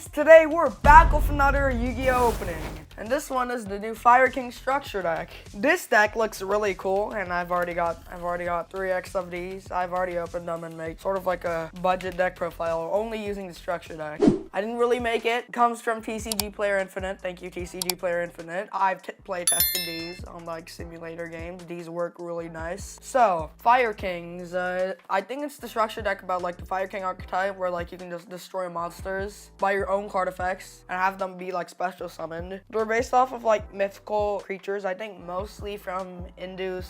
guys, today we're back with another Yu-Gi-Oh opening. And this one is the new Fire King structure deck. This deck looks really cool, and I've already got 3x of these. I've already opened them and made sort of like a budget deck profile, only using the structure deck. I didn't really make it. It comes from TCG Player Infinite. Thank you, TCG Player Infinite. I've play tested these on like simulator games. These work really nice. So, Fire Kings. I think it's the structure deck about like the Fire King archetype, where like you can just destroy monsters by your own card effects and have them be like special summoned. They're based off of like mythical creatures, I think mostly from Indian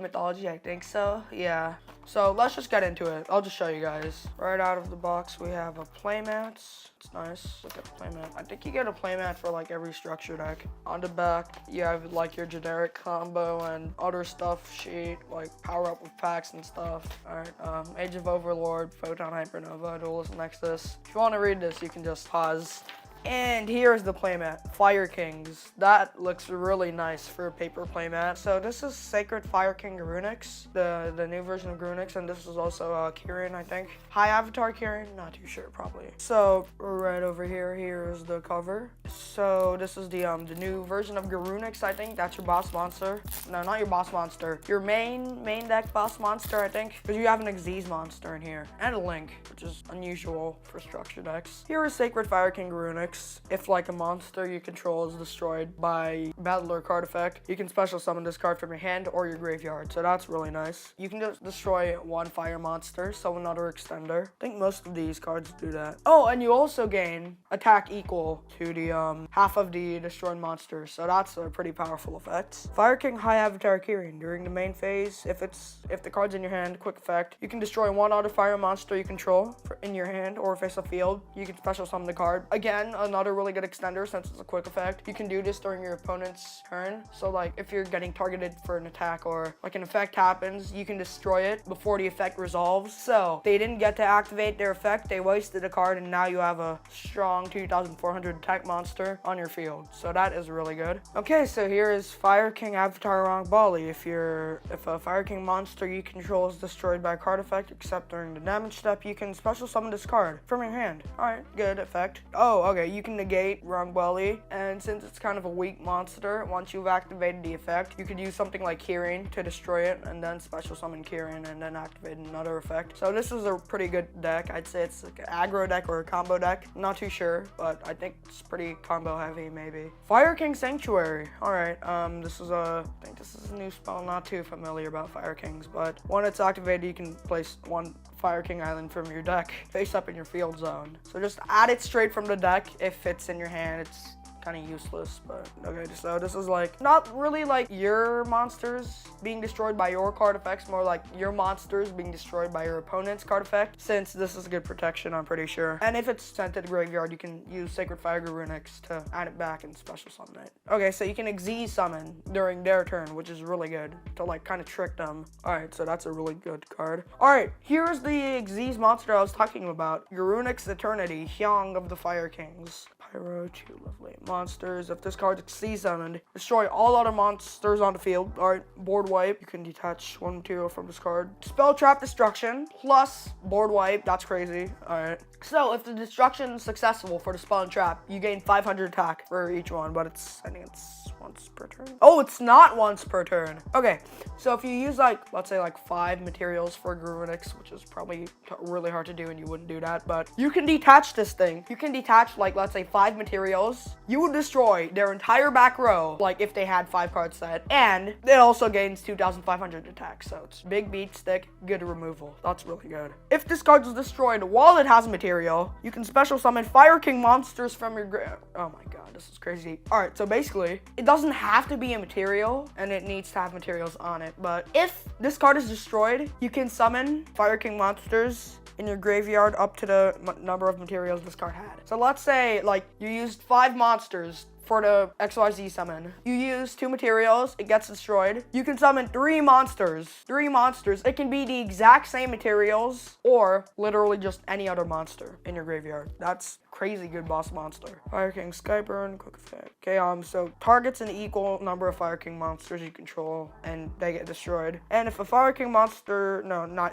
mythology, I think so. Yeah. So let's just get into it. I'll just show you guys. Right out of the box, we have a playmat. It's nice. Look at the playmat. I think you get a playmat for like every structure deck. On the back, you have like your generic combo and other stuff sheet, like power up with packs and stuff. Alright, Age of Overlord, Photon Hypernova, Duelist Nexus. If you want to read this, you can just pause. And here's the playmat, Fire Kings. That looks really nice for a paper playmat. So this is Sacred Fire King Garunix, the new version of Garunix, and this is also Kirin, I think. High Avatar Kirin, not too sure, probably. So right over here, here's the cover. So this is the new version of Garunix, I think. That's your boss monster. No, not your boss monster. Your main deck boss monster, I think, because you have an Xyz monster in here and a Link, which is unusual for structure decks. Here is Sacred Fire King Garunix. If like a monster you control is destroyed by battle or card effect, you can special summon this card from your hand or your graveyard. So that's really nice. You can just destroy one fire monster, so another extender. I think most of these cards do that. Oh, and you also gain attack equal to the half of the destroyed monsters. So that's a pretty powerful effect. Fire King High Avatar Kirin. During the main phase, if the card's in your hand, quick effect, you can destroy one other fire monster you control in your hand or face a field. You can special summon the card. Again, another really good extender since it's a quick effect. You can do this during your opponent's turn. So like if you're getting targeted for an attack or like an effect happens, you can destroy it before the effect resolves. So they didn't get to activate their effect, they wasted a card, and now you have a strong 2400 attack monster on your field. So that is really good. Okay, so here is Fire King Avatar Rangbali. If a Fire King monster you control is destroyed by a card effect, except during the damage step, you can special summon this card from your hand. Alright, good effect. Oh, okay, you can negate Rangbali, and since it's kind of a weak monster, once you've activated the effect, you could use something like Kirin to destroy it, and then special summon Kirin, and then activate another effect. So this is a pretty good deck. I'd say it's like an aggro deck or a combo deck. I'm not too sure, but I think it's pretty combo heavy, maybe. Fire King Sanctuary. Alright, I think this is a new spell. Not too familiar about Fire Kings, but when it's activated, you can place one Fire King Island from your deck face up in your field zone. So just add it straight from the deck. If it's in your hand, it's kind of useless, but okay. So this is like not really like your monsters being destroyed by your card effects, more like your monsters being destroyed by your opponent's card effect, since this is good protection, I'm pretty sure. And if it's sent to the graveyard, you can use Sacred Fire Garunix to add it back and special summon it. Okay, so you can Xyz summon during their turn, which is really good to like kind of trick them. Alright, so that's a really good card. Alright, here's the Xyz monster I was talking about. Garunix Eternity, Hyang of the Fire Kings. Pyro, 2 lovely monsters. If this card's Xyz summoned, destroy all other monsters on the field. Alright, board wipe. You can detach one material from this card. Spell Trap Destruction plus board wipe. That's crazy. Alright. So if the destruction is successful for the spell and trap, you gain 500 attack for each one, but I think it's once per turn. Oh, it's not once per turn. Okay, so if you use like, let's say like 5 materials for Garunix, which is probably really hard to do and you wouldn't do that, but you can detach this thing. You can detach like, let's say 5 materials. You would destroy their entire back row, like if they had 5 card set, and it also gains 2,500 attack. So it's big beat stick, good removal. That's really good. If this card is destroyed while it has material, you can special summon Fire King monsters from your oh my god, this is crazy. Alright, so basically, it doesn't have to be a material, and it needs to have materials on it, but if this card is destroyed, you can summon Fire King monsters in your graveyard up to the number of materials this card had. So let's say like you used 5 monsters for the XYZ summon. You use 2 materials, it gets destroyed. You can summon 3 monsters. 3 monsters. It can be the exact same materials or literally just any other monster in your graveyard. That's crazy good boss monster. Fire King, Skyburn, quick effect. Okay, so targets an equal number of Fire King monsters you control and they get destroyed. And if a Fire King monster,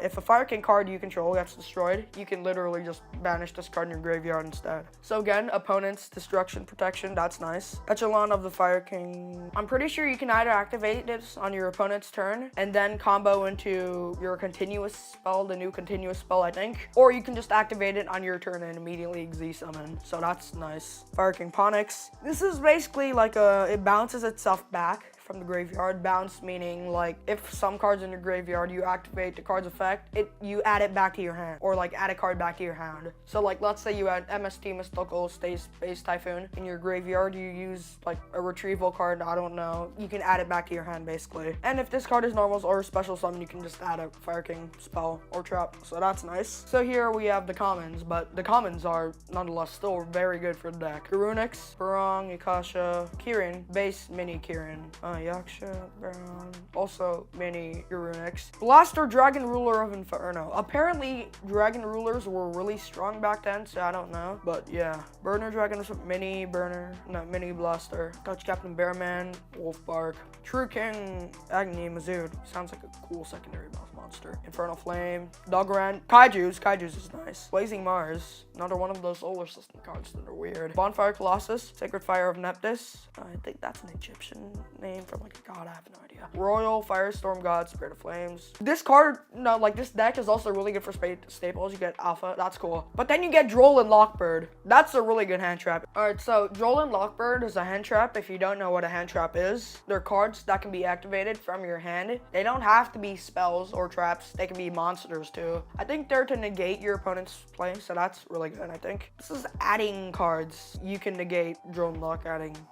if a Fire King card you control gets destroyed, you can literally just banish this card in your graveyard instead. So again, opponent's destruction protection, that's nice. Echelon of the Fire King. I'm pretty sure you can either activate this on your opponent's turn and then combo into your continuous spell, the new continuous spell, I think. Or you can just activate it on your turn and immediately exi summon. So that's nice. Fire King Ponix. This is basically like it bounces itself back from the graveyard. Bounce meaning like if some cards in your graveyard, you activate the card's effect, you add it back to your hand, or like add a card back to your hand. So like let's say you had MST Mystical Space Typhoon in your graveyard, you use like a retrieval card, I don't know, you can add it back to your hand basically. And if this card is normals or special summon, you can just add a Fire King spell or trap. So that's nice. So here we have the commons, but the commons are nonetheless still very good for the deck. Garunix, Barong, Akasha, Kirin, base mini Kirin. Yaksha, Baron, also mini Garunix. Blaster, Dragon Ruler of Inferno. Apparently, Dragon Rulers were really strong back then, so I don't know. But yeah. Burner Dragon, mini Burner, no, mini Blaster. Touch Captain Bearman, Wolfbark. True King, Agni, Mazood. Sounds like a cool secondary boss monster. Infernal Flame, Dogran, Kaijus is nice. Blazing Mars, another one of those solar system cards that are weird. Bonfire Colossus, Sacred Fire of Neptus. I think that's an Egyptian name from like a god, I have no idea. Royal Firestorm God, Spirit of Flames. This card, this deck is also really good for staples. You get Alpha, that's cool. But then you get Droll and Lockbird. That's a really good hand trap. Alright, so Droll and Lockbird is a hand trap. If you don't know what a hand trap is, they're cards that can be activated from your hand. They don't have to be spells or traps. They can be monsters too. I think they're to negate your opponent's play, so that's really good, I think. This is adding cards. You can negate Droll and Lock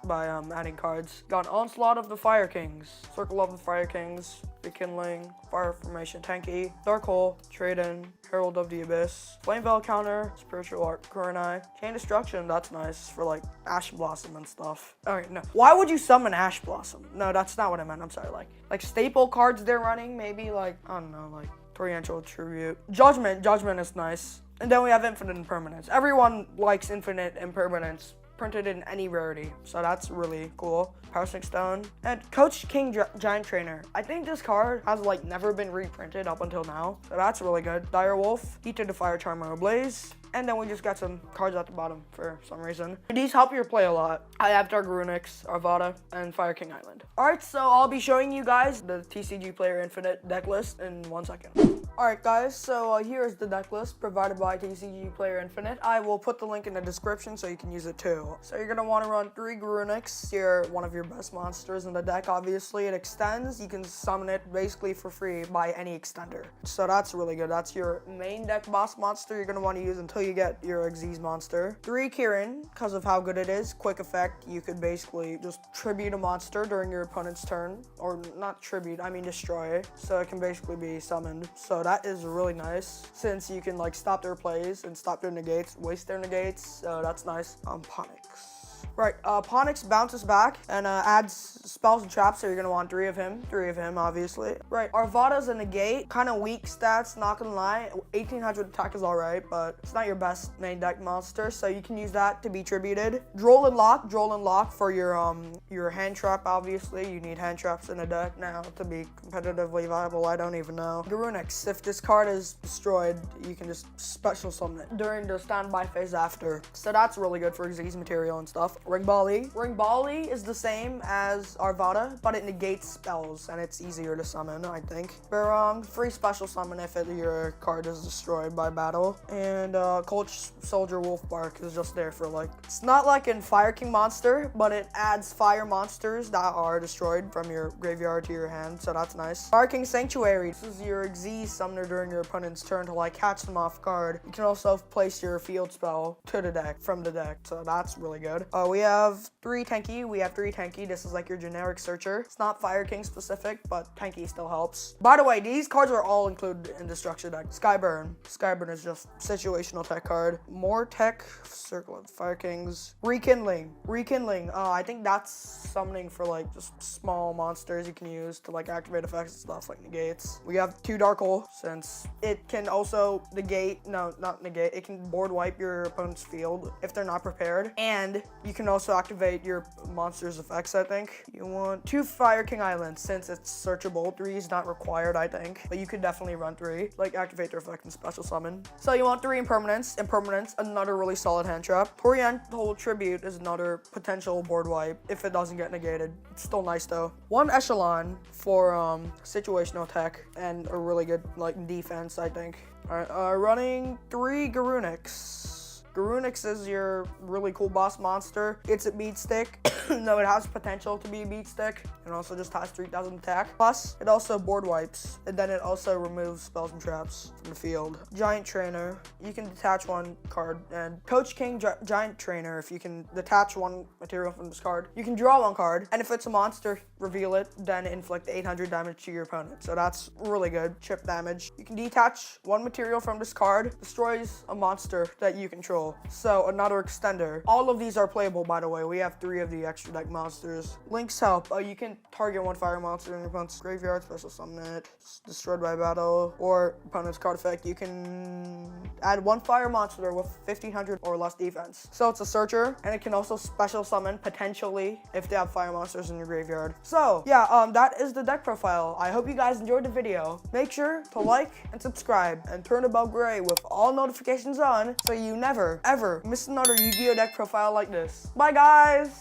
by adding cards. Got Onslaught of the Fire Kings, Circle of the Fire Kings, Rekindling, Fire Formation Tanky, Dark Hole, Trade-In, Herald of the Abyss, Flame Veil Counter, Spiritual Art Kurenai, Chain Destruction, that's nice for like Ash Blossom and stuff. Alright, no. Why would you summon Ash Blossom? No, that's not what I meant, I'm sorry. Like staple cards they're running, maybe like, I don't know, like Torrential Tribute. Judgment is nice. And then we have Infinite Impermanence. Everyone likes Infinite Impermanence printed in any rarity, so that's really cool. Parsec Stone and Coach King Giant Trainer. I think this card has like never been reprinted up until now, so that's really good. Dire Wolf, Heated the Fire Charmer Blaze, and then we just got some cards at the bottom for some reason. These help your play a lot. I have Garunix, Arvada, and Fire King Island. Alright, so I'll be showing you guys the TCG Player Infinite deck list in 1 second. Alright guys, so here's the deck list provided by TCG Player Infinite. I will put the link in the description so you can use it too. So you're gonna want to run 3 Garunix. You're one of your best monsters in the deck, obviously. It extends. You can summon it basically for free by any extender. So that's really good. That's your main deck boss monster you're gonna want to use until you get your Xyz monster. 3 Kirin, because of how good it is. Quick effect, you could basically just tribute a monster during your opponent's turn. Or not tribute, I mean destroy. So it can basically be summoned. So that is really nice, since you can like stop their plays and stop their negates, waste their negates. So that's nice. Ponix. Right, Ponix bounces back and adds spells and traps, so you're gonna want 3 of him. 3 of him, obviously. Right, Arvada's a negate. Kind of weak stats, not gonna lie. 1800 attack is alright, but it's not your best main deck monster, so you can use that to be tributed. Droll and Lock for your hand trap, obviously. You need hand traps in a deck now to be competitively viable, I don't even know. Garunix, if this card is destroyed, you can just special summon it during the standby phase after. So that's really good for Xyz material and stuff. Ringbali is the same as Arvada, but it negates spells and it's easier to summon, I think. Barong, free special summon if your card is destroyed by battle. And Coach Soldier Wolfbark is just there for like, it's not like in Fire King monster, but it adds fire monsters that are destroyed from your graveyard to your hand, so that's nice. Fire King Sanctuary, this is your Xyz summoner during your opponent's turn to like catch them off guard. You can also place your field spell to the deck from the deck, so that's really good. we have 3 Tenki. This is like your generic searcher. It's not Fire King specific, but Tenki still helps. By the way, these cards are all included in the structure deck. Skyburn. Skyburn is just situational tech card. More tech, circle of Fire Kings. Rekindling. I think that's summoning for like just small monsters you can use to like activate effects and stuff like negates. We have 2 Dark Hole, since it can also it can board wipe your opponent's field if they're not prepared. And you can also activate your monster's effects, I think. You want 2 Fire King Islands, since it's searchable. 3 is not required, I think, but you could definitely run 3, like activate their effect and special summon. So you want 3 Impermanence, another really solid hand trap. Oriental Tribute is another potential board wipe if it doesn't get negated. It's still nice though. 1 Echelon for situational tech and a really good like defense, I think. All right, running 3 Garunix. Garunix is your really cool boss monster. It's a beat stick. No, it has potential to be a beat stick. It also just has 3,000 attack. Plus, it also board wipes. And then it also removes spells and traps from the field. Giant Trainer. You can detach 1 card. And Coach King Giant Trainer, if you can detach 1 material from this card, you can draw 1 card. And if it's a monster, reveal it, then inflict 800 damage to your opponent. So that's really good. Chip damage. You can detach 1 material from this card. Destroys a monster that you control. So another extender. All of these are playable, by the way. We have 3 of the extra deck monsters. Link's Help. You can target 1 fire monster in your opponent's graveyard, special summon it, it's destroyed by battle, or opponent's card effect. You can add 1 fire monster with 1500 or less defense. So it's a searcher, and it can also special summon potentially if they have fire monsters in your graveyard. So yeah, that is the deck profile. I hope you guys enjoyed the video. Make sure to like and subscribe and turn the bell gray with all notifications on so you never ever miss another Yu-Gi-Oh deck profile like this. Bye guys!